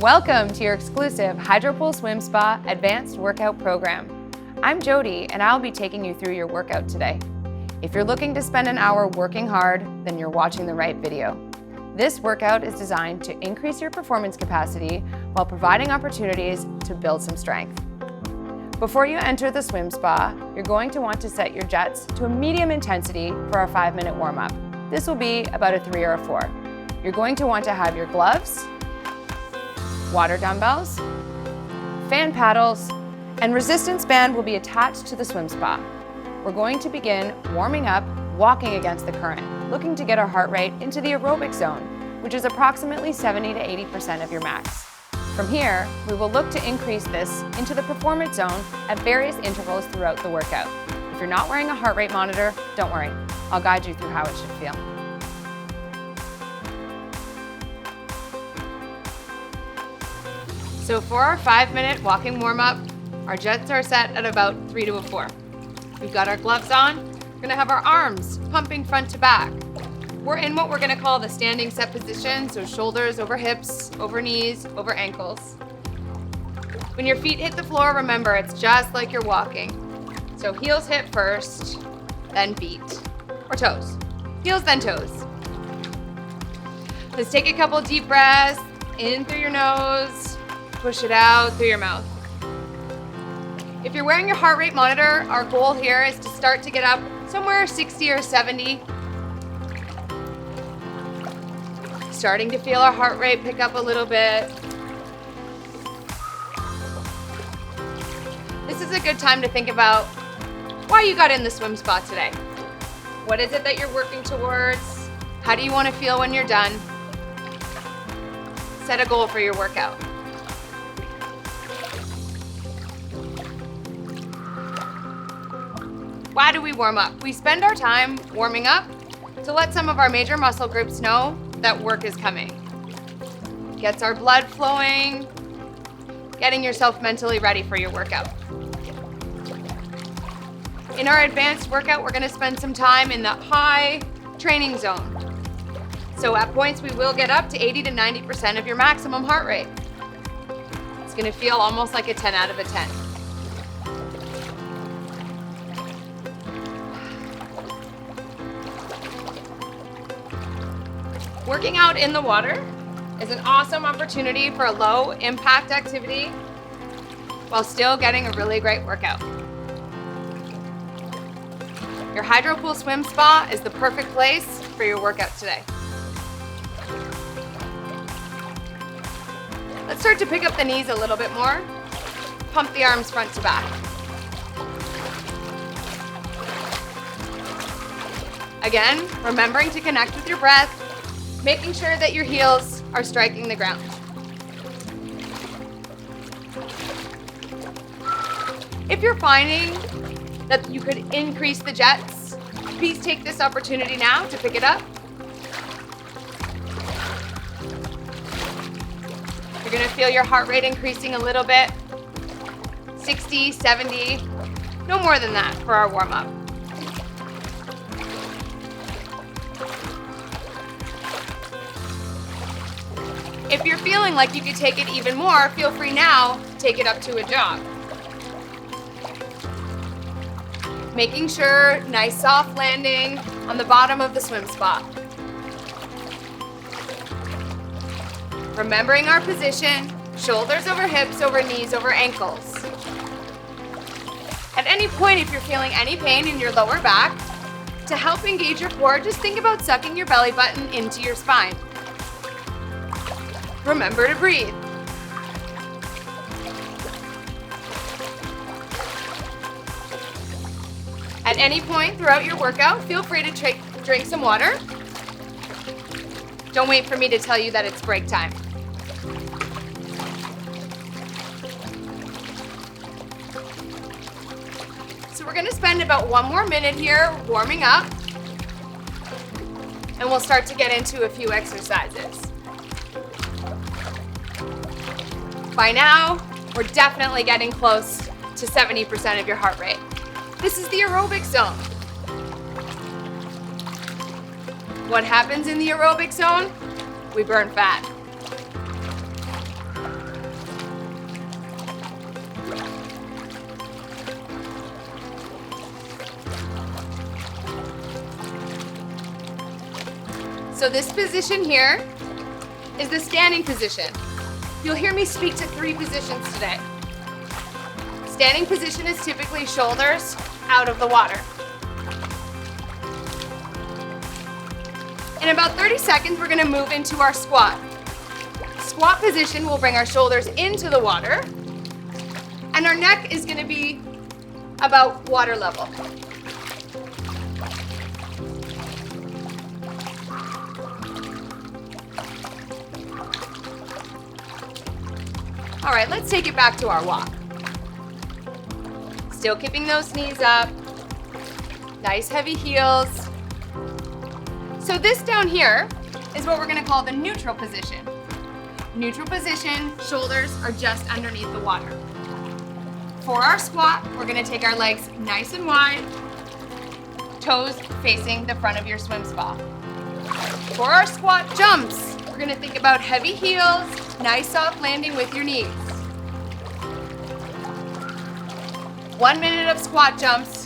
Welcome to your exclusive Hydropool Swim Spa Advanced Workout Program. I'm Jody, and I'll be taking you through your workout today. If you're looking to spend an hour working hard, then you're watching the right video. This workout is designed to increase your performance capacity while providing opportunities to build some strength. Before you enter the swim spa, you're going to want to set your jets to a medium intensity for our 5-minute warm-up. This will be about a 3 or a 4. You're going to want to have your gloves, water dumbbells, fan paddles, and resistance band will be attached to the swim spa. We're going to begin warming up, walking against the current, looking to get our heart rate into the aerobic zone, which is approximately 70 to 80% of your max. From here, we will look to increase this into the performance zone at various intervals throughout the workout. If you're not wearing a heart rate monitor, don't worry. I'll guide you through how it should feel. So for our 5-minute walking warm-up, our jets are set at about 3 to a 4. We've got our gloves on. We're gonna have our arms pumping front to back. We're in what we're gonna call the standing set position, so shoulders over hips, over knees, over ankles. When your feet hit the floor, remember it's just like you're walking. So heels hit first, then feet, or toes. Heels, then toes. Let's take a couple deep breaths, in through your nose, push it out through your mouth. If you're wearing your heart rate monitor, our goal here is to start to get up somewhere 60 or 70. Starting to feel our heart rate pick up a little bit. This is a good time to think about why you got in the swim spa today. What is it that you're working towards? How do you want to feel when you're done? Set a goal for your workout. Why do we warm up? We spend our time warming up to let some of our major muscle groups know that work is coming. Gets our blood flowing, getting yourself mentally ready for your workout. In our advanced workout, we're gonna spend some time in the high training zone. So at points, we will get up to 80 to 90% of your maximum heart rate. It's gonna feel almost like a 10 out of a 10. Working out in the water is an awesome opportunity for a low impact activity while still getting a really great workout. Your Hydropool Swim Spa is the perfect place for your workout today. Let's start to pick up the knees a little bit more. Pump the arms front to back. Again, remembering to connect with your breath, making sure that your heels are striking the ground. If you're finding that you could increase the jets, please take this opportunity now to pick it up. You're gonna feel your heart rate increasing a little bit, 60, 70, no more than that for our warm-up. If you're feeling like you could take it even more, feel free now to take it up to a jog. Making sure nice soft landing on the bottom of the swim spa. Remembering our position, shoulders over hips, over knees, over ankles. At any point, if you're feeling any pain in your lower back, to help engage your core, just think about sucking your belly button into your spine. Remember to breathe. At any point throughout your workout, feel free to drink some water. Don't wait for me to tell you that it's break time. So we're gonna spend about 1 more minute here warming up, and we'll start to get into a few exercises. By now, we're definitely getting close to 70% of your heart rate. This is the aerobic zone. What happens in the aerobic zone? We burn fat. So this position here is the standing position. You'll hear me speak to 3 positions today. Standing position is typically shoulders out of the water. In about 30 seconds, we're gonna move into our squat. Squat position will bring our shoulders into the water, and our neck is gonna be about water level. All right, let's take it back to our walk. Still keeping those knees up. Nice heavy heels. So this down here is what we're gonna call the neutral position. Neutral position, shoulders are just underneath the water. For our squat, we're gonna take our legs nice and wide, toes facing the front of your swim spa. For our squat jumps, we're gonna think about heavy heels, nice soft landing with your knees. 1 minute of squat jumps.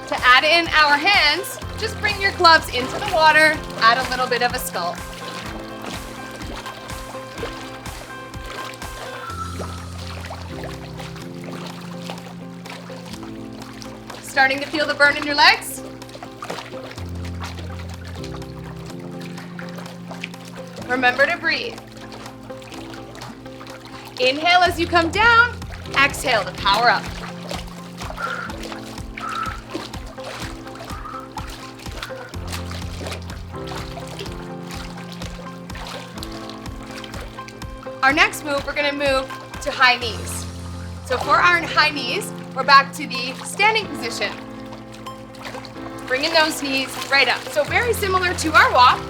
To add in our hands, just bring your gloves into the water, add a little bit of a sculpt. Starting to feel the burn in your legs? Remember to breathe. Inhale as you come down, exhale to power up. Our next move, we're gonna move to high knees. So for our high knees, we're back to the standing position. Bringing those knees right up. So very similar to our walk,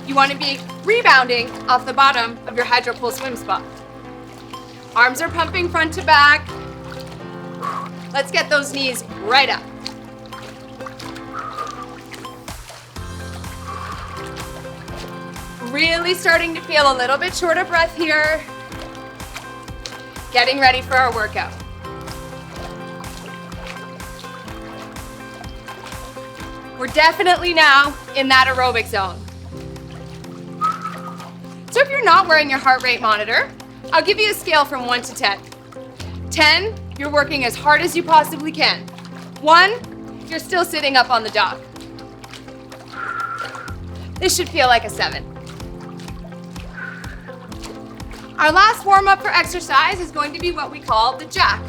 you wanna be rebounding off the bottom of your Hydropool swim spa. Arms are pumping front to back. Let's get those knees right up. Really starting to feel a little bit short of breath here. Getting ready for our workout. We're definitely now in that aerobic zone. So if you're not wearing your heart rate monitor, I'll give you a scale from 1 to 10. 10, you're working as hard as you possibly can. 1, you're still sitting up on the dock. This should feel like a 7. Our last warm-up for exercise is going to be what we call the jack.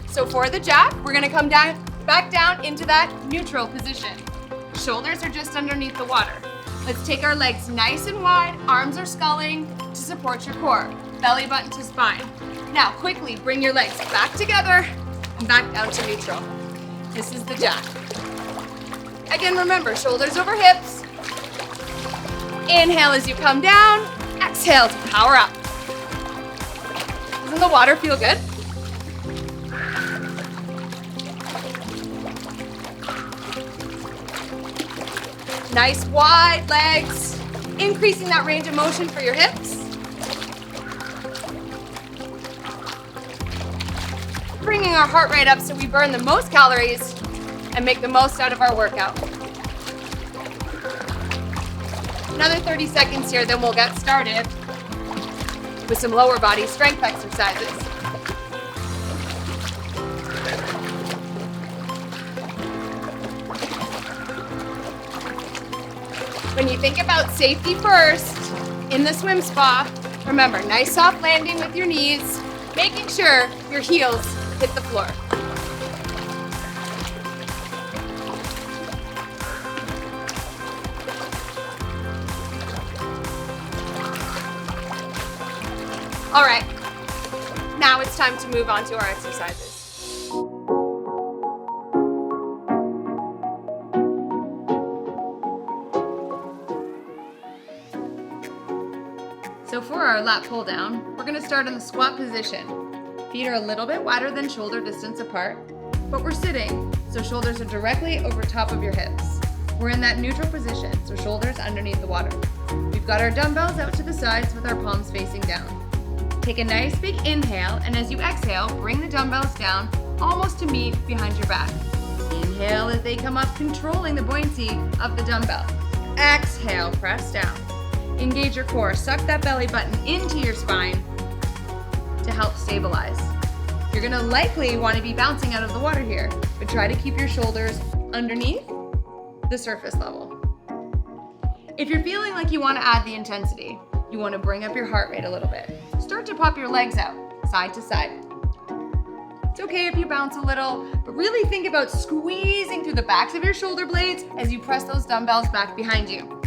So for the jack, we're gonna come back down into that neutral position. Shoulders are just underneath the water. Let's take our legs nice and wide, arms are sculling to support your core, belly button to spine. Now quickly bring your legs back together and back down to neutral. This is the jack. Again, remember, shoulders over hips. Inhale as you come down, exhale to power up. Doesn't the water feel good? Nice wide legs, increasing that range of motion for your hips. Bringing our heart rate up so we burn the most calories and make the most out of our workout. Another 30 seconds here, then we'll get started with some lower body strength exercises. When you think about safety first in the swim spa, remember, nice soft landing with your knees, making sure your heels hit the floor. All right, now it's time to move on to our exercises. So for our lat pull down, we're gonna start in the squat position. Feet are a little bit wider than shoulder distance apart, but we're sitting, so shoulders are directly over top of your hips. We're in that neutral position, so shoulders underneath the water. We've got our dumbbells out to the sides with our palms facing down. Take a nice big inhale, and as you exhale, bring the dumbbells down almost to meet behind your back. Inhale as they come up, controlling the buoyancy of the dumbbell. Exhale, press down. Engage your core, suck that belly button into your spine to help stabilize. You're gonna likely wanna be bouncing out of the water here, but try to keep your shoulders underneath the surface level. If you're feeling like you wanna add the intensity, you wanna bring up your heart rate a little bit. Start to pop your legs out, side to side. It's okay if you bounce a little, but really think about squeezing through the backs of your shoulder blades as you press those dumbbells back behind you.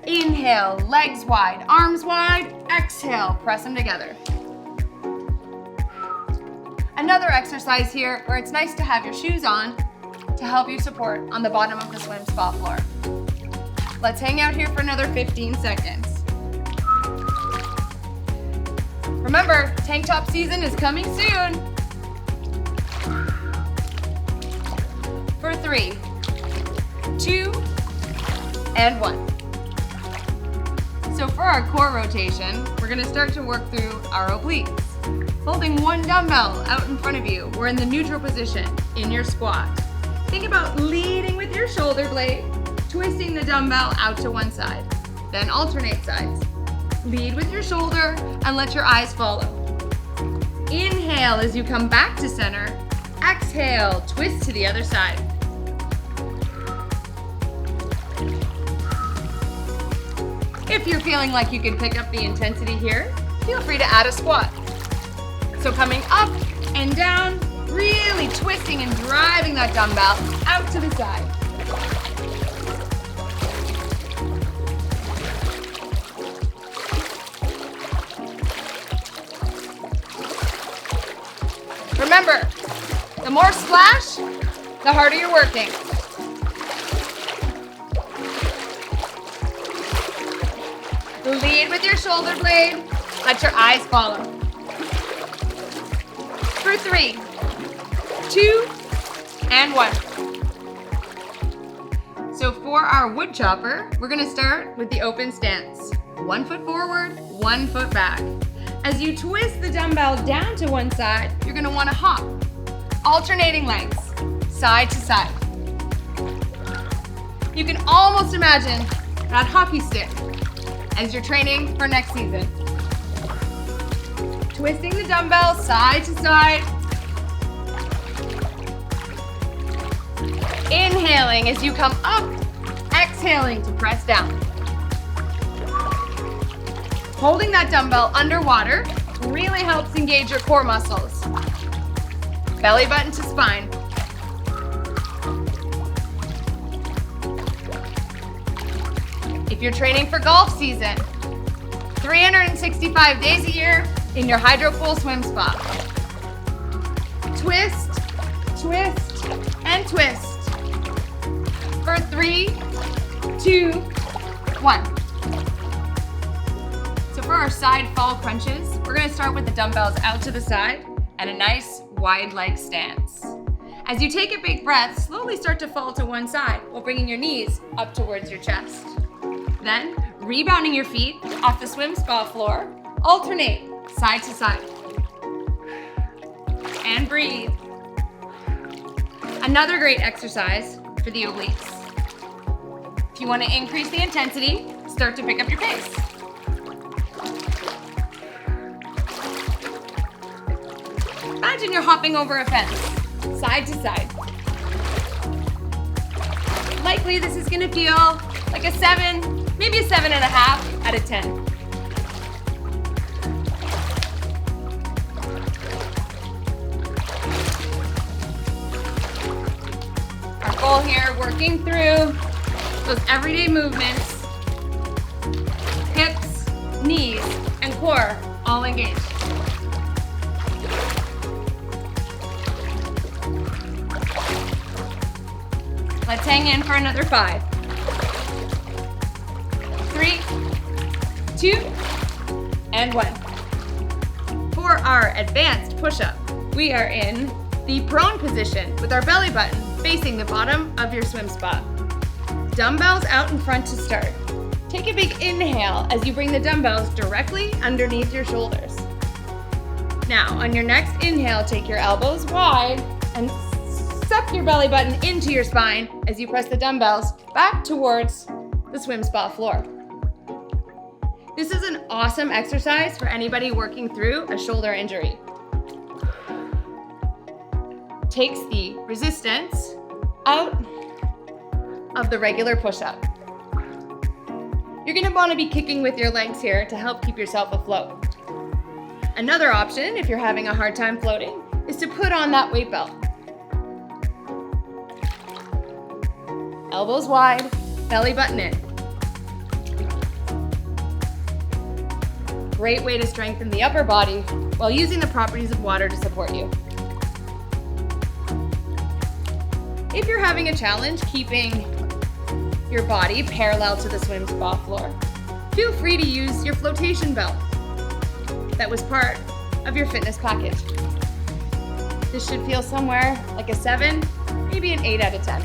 Inhale, legs wide, arms wide. Exhale, press them together. Another exercise here where it's nice to have your shoes on to help you support on the bottom of the swim spa floor. Let's hang out here for another 15 seconds. Remember, tank top season is coming soon. For 3, 2, and 1. So for our core rotation, we're gonna start to work through our obliques. Holding one dumbbell out in front of you, we're in the neutral position in your squat. Think about leading with your shoulder blade, twisting the dumbbell out to one side. Then alternate sides. Lead with your shoulder and let your eyes follow. Inhale as you come back to center. Exhale, twist to the other side. If you're feeling like you can pick up the intensity here, feel free to add a squat. So coming up and down, really twisting and driving that dumbbell out to the side. Remember, the more splash, the harder you're working. Lead with your shoulder blade. Let your eyes follow. For 3, 2, and 1. So for our wood chopper, we're gonna start with the open stance. 1 foot forward, 1 foot back. As you twist the dumbbell down to one side, you're gonna wanna hop, alternating legs, side to side. You can almost imagine that hockey stick as you're training for next season. Twisting the dumbbell side to side. Inhaling as you come up, exhaling to press down. Holding that dumbbell underwater really helps engage your core muscles. Belly button to spine. If you're training for golf season, 365 days a year in your Hydropool swim spa. Twist, twist, and twist. For 3, 2, 1. So for our side fall crunches, we're gonna start with the dumbbells out to the side and a nice wide leg stance. As you take a big breath, slowly start to fall to one side while bringing your knees up towards your chest. Then, rebounding your feet off the swim spa floor, alternate side to side. And breathe. Another great exercise for the obliques. If you want to increase the intensity, start to pick up your pace. Imagine you're hopping over a fence, side to side. Likely this is gonna feel like a 7, maybe a 7.5 out of 10. Our goal here, working through those everyday movements, hips, knees, and core all engaged. Let's hang in for another 5. 3, 2, and 1. For our advanced push-up, we are in the prone position with our belly button facing the bottom of your swim spa. Dumbbells out in front to start. Take a big inhale as you bring the dumbbells directly underneath your shoulders. Now, on your next inhale, take your elbows wide and suck your belly button into your spine as you press the dumbbells back towards the swim spa floor. This is an awesome exercise for anybody working through a shoulder injury. Takes the resistance out of the regular push-up. You're going to want to be kicking with your legs here to help keep yourself afloat. Another option, if you're having a hard time floating, is to put on that weight belt. Elbows wide, belly button in. Great way to strengthen the upper body while using the properties of water to support you. If you're having a challenge keeping your body parallel to the swim spa floor, feel free to use your flotation belt that was part of your fitness package. This should feel somewhere like a 7, maybe an 8 out of 10.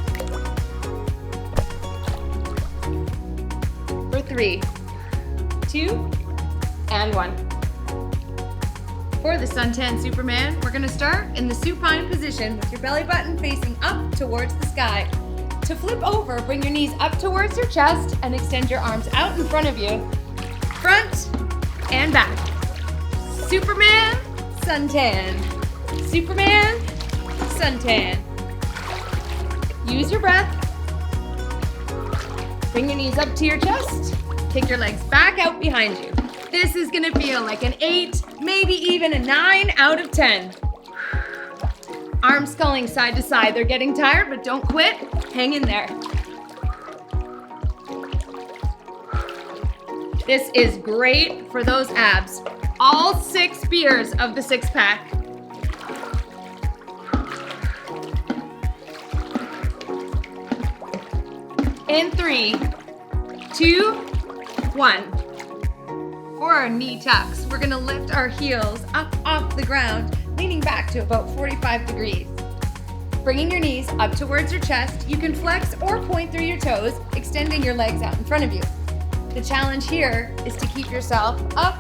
For 3, 2, and 1. For the suntan Superman, we're gonna start in the supine position with your belly button facing up towards the sky. To flip over, bring your knees up towards your chest and extend your arms out in front of you. Front and back. Superman, suntan. Superman, suntan. Use your breath. Bring your knees up to your chest. Take your legs back out behind you. This is gonna feel like an 8, maybe even a 9 out of 10. Arms sculling side to side. They're getting tired, but don't quit. Hang in there. This is great for those abs. All 6 beers of the 6-pack. In 3, 2, 1. For our knee tucks, we're gonna lift our heels up off the ground, leaning back to about 45 degrees. Bringing your knees up towards your chest, you can flex or point through your toes, extending your legs out in front of you. The challenge here is to keep yourself up,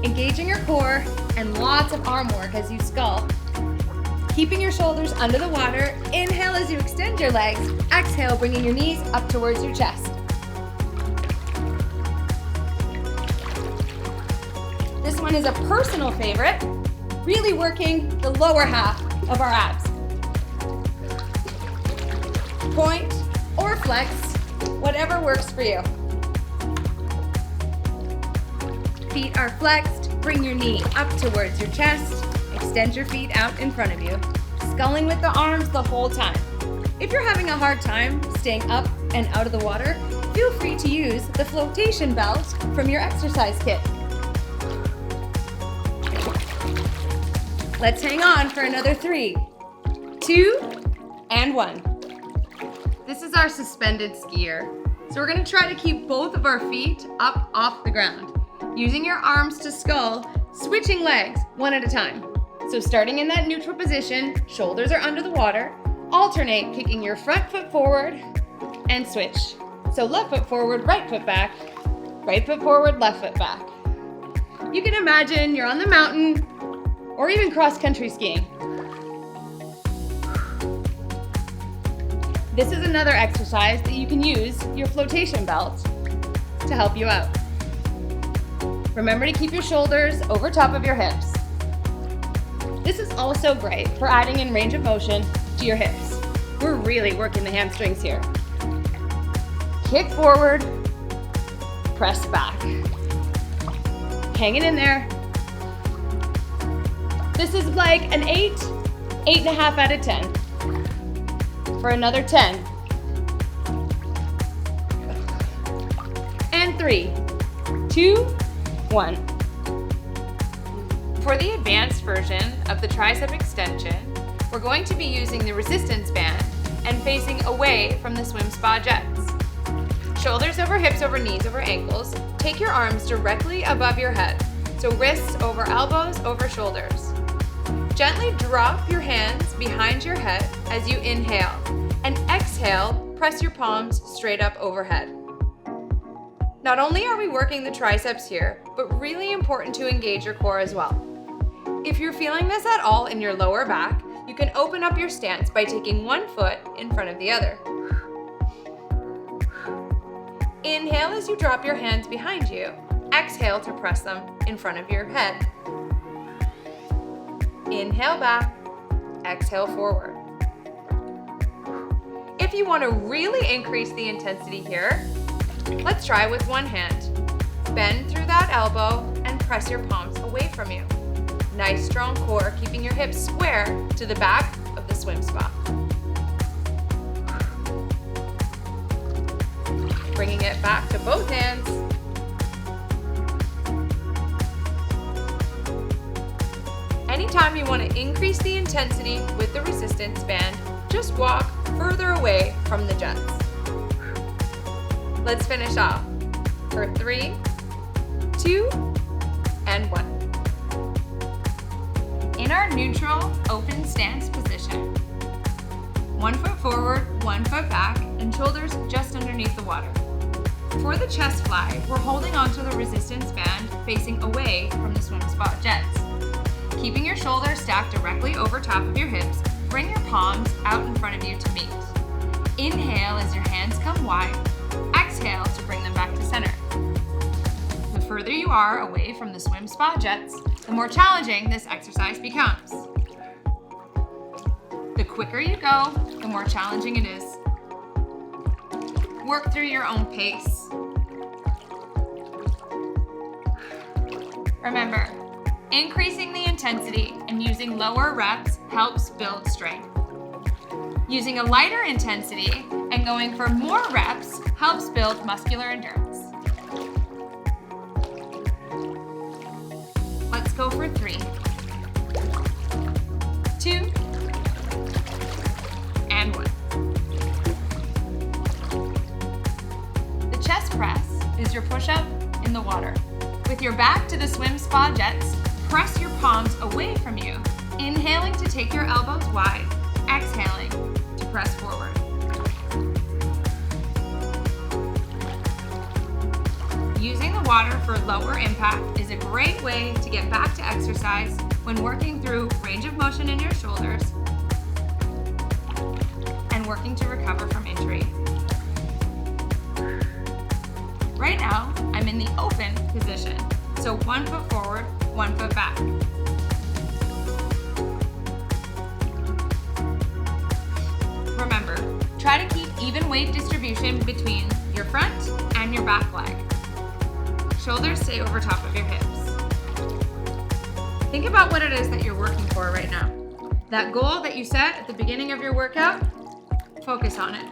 engaging your core, and lots of arm work as you scull. Keeping your shoulders under the water, inhale as you extend your legs, exhale bringing your knees up towards your chest. This one is a personal favorite, really working the lower half of our abs. Point or flex, whatever works for you. Feet are flexed, bring your knee up towards your chest, extend your feet out in front of you, sculling with the arms the whole time. If you're having a hard time staying up and out of the water, feel free to use the flotation belt from your exercise kit. Let's hang on for another 3, 2, and 1. This is our suspended skier. So we're gonna try to keep both of our feet up off the ground. Using your arms to scull, switching legs one at a time. So starting in that neutral position, shoulders are under the water, alternate kicking your front foot forward and switch. So left foot forward, right foot back, right foot forward, left foot back. You can imagine you're on the mountain or even cross-country skiing. This is another exercise that you can use your flotation belt to help you out. Remember to keep your shoulders over top of your hips. This is also great for adding in range of motion to your hips. We're really working the hamstrings here. Kick forward, press back. Hanging in there. This is like an 8, 8.5 out of 10. For another 10. And 3, 2, 1. For the advanced version of the tricep extension, we're going to be using the resistance band and facing away from the swim spa jets. Shoulders over hips over knees over ankles. Take your arms directly above your head. So wrists over elbows over shoulders. Gently drop your hands behind your head as you inhale, and exhale, press your palms straight up overhead. Not only are we working the triceps here, but really important to engage your core as well. If you're feeling this at all in your lower back, you can open up your stance by taking one foot in front of the other. Inhale as you drop your hands behind you. Exhale to press them in front of your head. Inhale back, exhale forward. If you want to really increase the intensity here, let's try with one hand. Bend through that elbow and press your palms away from you. Nice strong core, keeping your hips square to the back of the swim spa. Bringing it back to both hands. Anytime you want to increase the intensity with the resistance band, just walk further away from the jets. Let's finish off for 3, 2, and 1. In our neutral open stance position, 1 foot forward, 1 foot back, and shoulders just underneath the water. For the chest fly, we're holding onto the resistance band facing away from the swim spa jets. Keeping your shoulders stacked directly over top of your hips, bring your palms out in front of you to meet. Inhale as your hands come wide. Exhale to bring them back to center. The further you are away from the swim spa jets, the more challenging this exercise becomes. The quicker you go, the more challenging it is. Work through your own pace. Remember, increasing the intensity and using lower reps helps build strength. Using a lighter intensity and going for more reps helps build muscular endurance. Let's go for 3, 2, and 1. The chest press is your push-up in the water. With your back to the swim spa jets, press your palms away from you, inhaling to take your elbows wide, exhaling to press forward. Using the water for lower impact is a great way to get back to exercise when working through range of motion in your shoulders and working to recover from injury. Right now, I'm in the open position, so 1 foot forward, 1 foot back. Remember, try to keep even weight distribution between your front and your back leg. Shoulders stay over top of your hips. Think about what it is that you're working for right now. That goal that you set at the beginning of your workout, focus on it.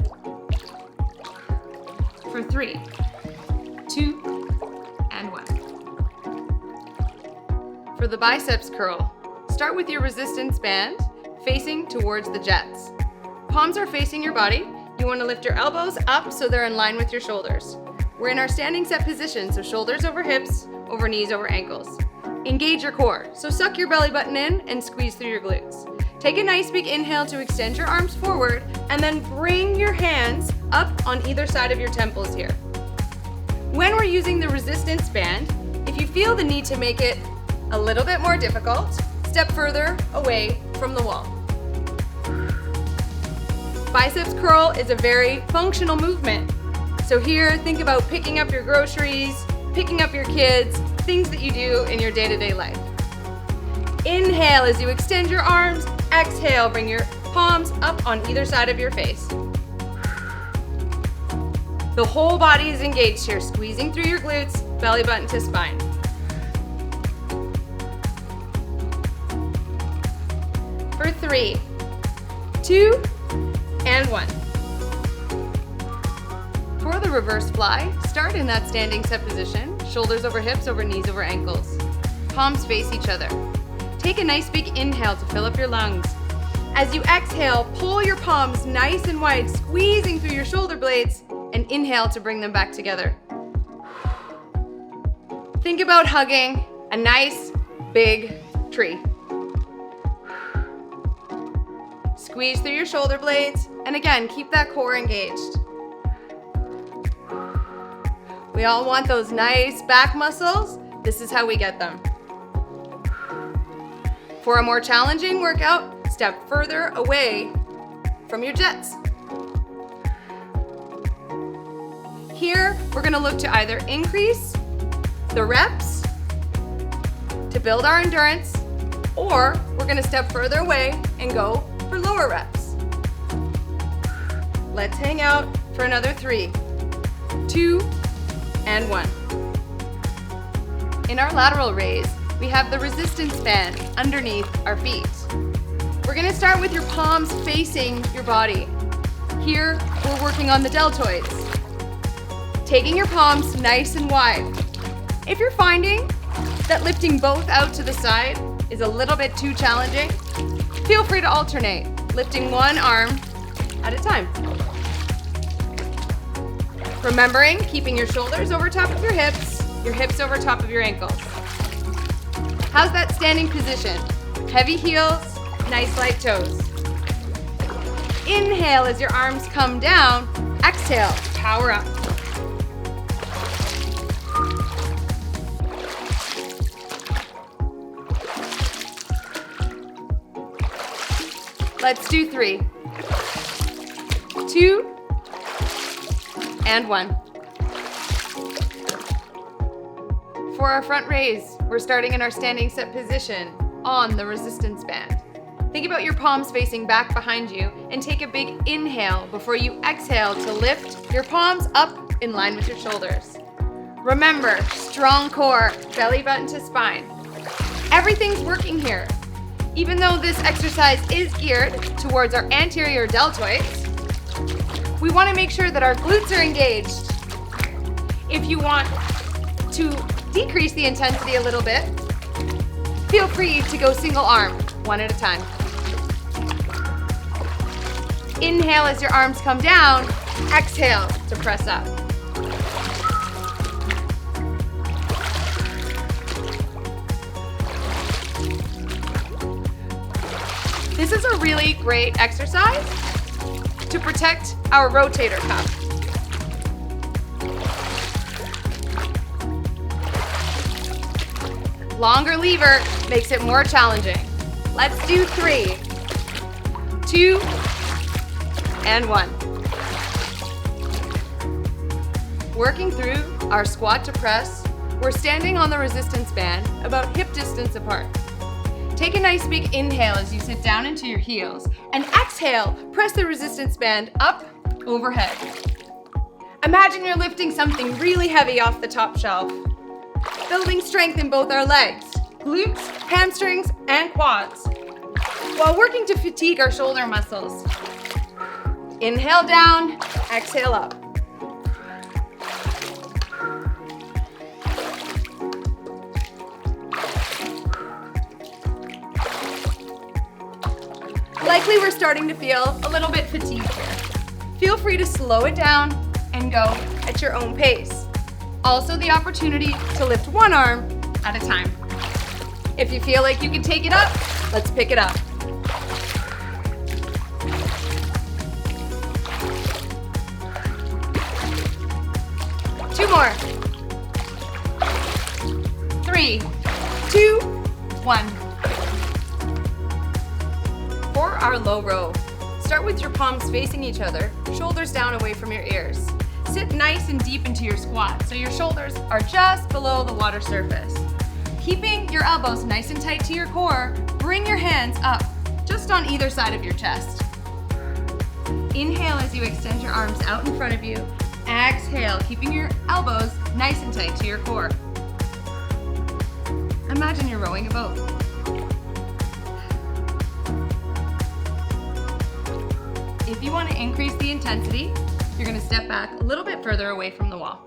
For 3, 2, and 1. For the biceps curl, start with your resistance band facing towards the jets. Palms are facing your body. You want to lift your elbows up so they're in line with your shoulders. We're in our standing set position, so shoulders over hips, over knees, over ankles. Engage your core, so suck your belly button in and squeeze through your glutes. Take a nice big inhale to extend your arms forward, and then bring your hands up on either side of your temples here. When we're using the resistance band, if you feel the need to make it a little bit more difficult, step further away from the wall. Biceps curl is a very functional movement. So here, think about picking up your groceries, picking up your kids, things that you do in your day-to-day life. Inhale as you extend your arms. Exhale, bring your palms up on either side of your face. The whole body is engaged here, squeezing through your glutes, belly button to spine. For 3, 2, and 1. For the reverse fly, start in that standing set position, shoulders over hips, over knees, over ankles. Palms face each other. Take a nice big inhale to fill up your lungs. As you exhale, pull your palms nice and wide, squeezing through your shoulder blades, and inhale to bring them back together. Think about hugging a nice big tree. Squeeze through your shoulder blades, and again, keep that core engaged. We all want those nice back muscles. This is how we get them. For a more challenging workout, step further away from your jets. Here, we're gonna look to either increase the reps to build our endurance, or we're gonna step further away and go for lower reps. Let's hang out for another 3, 2, and 1. In our lateral raise, we have the resistance band underneath our feet. We're gonna start with your palms facing your body. Here, we're working on the deltoids. Taking your palms nice and wide. If you're finding that lifting both out to the side is a little bit too challenging, feel free to alternate, lifting one arm at a time. Remembering keeping your shoulders over top of your hips over top of your ankles. How's that standing position? Heavy heels, nice light toes. Inhale as your arms come down. Exhale, power up. Let's do 3, 2, and 1. For our front raise, we're starting in our standing set position on the resistance band. Think about your palms facing back behind you and take a big inhale before you exhale to lift your palms up in line with your shoulders. Remember, strong core, belly button to spine. Everything's working here. Even though this exercise is geared towards our anterior deltoids, we want to make sure that our glutes are engaged. If you want to decrease the intensity a little bit, feel free to go single arm, one at a time. Inhale as your arms come down, exhale to press up. This is a really great exercise to protect our rotator cuff. Longer lever makes it more challenging. Let's do 3, 2, and 1. Working through our squat to press, we're standing on the resistance band about hip distance apart. Take a nice big inhale as you sit down into your heels, and exhale, press the resistance band up overhead. Imagine you're lifting something really heavy off the top shelf. Building strength in both our legs, glutes, hamstrings, and quads, while working to fatigue our shoulder muscles. Inhale down, exhale up. Likely we're starting to feel a little bit fatigued here. Feel free to slow it down and go at your own pace. Also the opportunity to lift one arm at a time. If you feel like you can take it up, let's pick it up. Two more. 3, 2, 1. For our low row, start with your palms facing each other, shoulders down away from your ears. Sit nice and deep into your squat so your shoulders are just below the water surface. Keeping your elbows nice and tight to your core, bring your hands up just on either side of your chest. Inhale as you extend your arms out in front of you. Exhale, keeping your elbows nice and tight to your core. Imagine you're rowing a boat. If you want to increase the intensity, you're going to step back a little bit further away from the wall.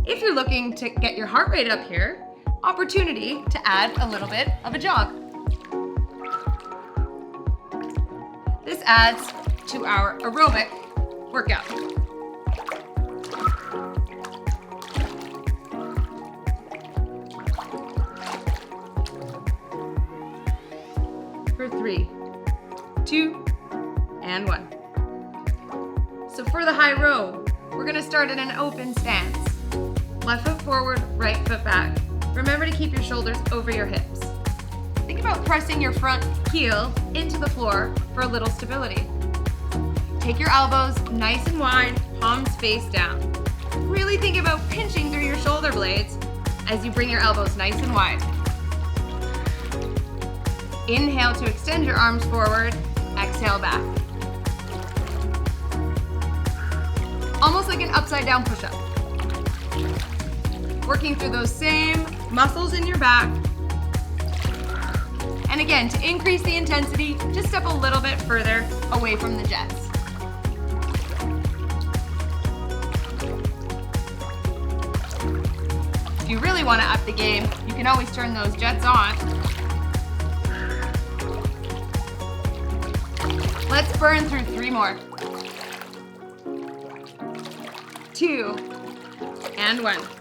If you're looking to get your heart rate up here, opportunity to add a little bit of a jog. This adds to our aerobic workout. For 3, 2, and 1. So for the high row, we're gonna start in an open stance. Left foot forward, right foot back. Remember to keep your shoulders over your hips. think about pressing your front heel into the floor for a little stability. Take your elbows nice and wide, palms face down. Really think about pinching through your shoulder blades as you bring your elbows nice and wide. Inhale to extend your arms forward, exhale back. Almost like an upside down push-up. Working through those same muscles in your back. And again, to increase the intensity, just step a little bit further away from the jets. If you really want to up the game, you can always turn those jets on. Let's burn through 3 more. 2 and 1.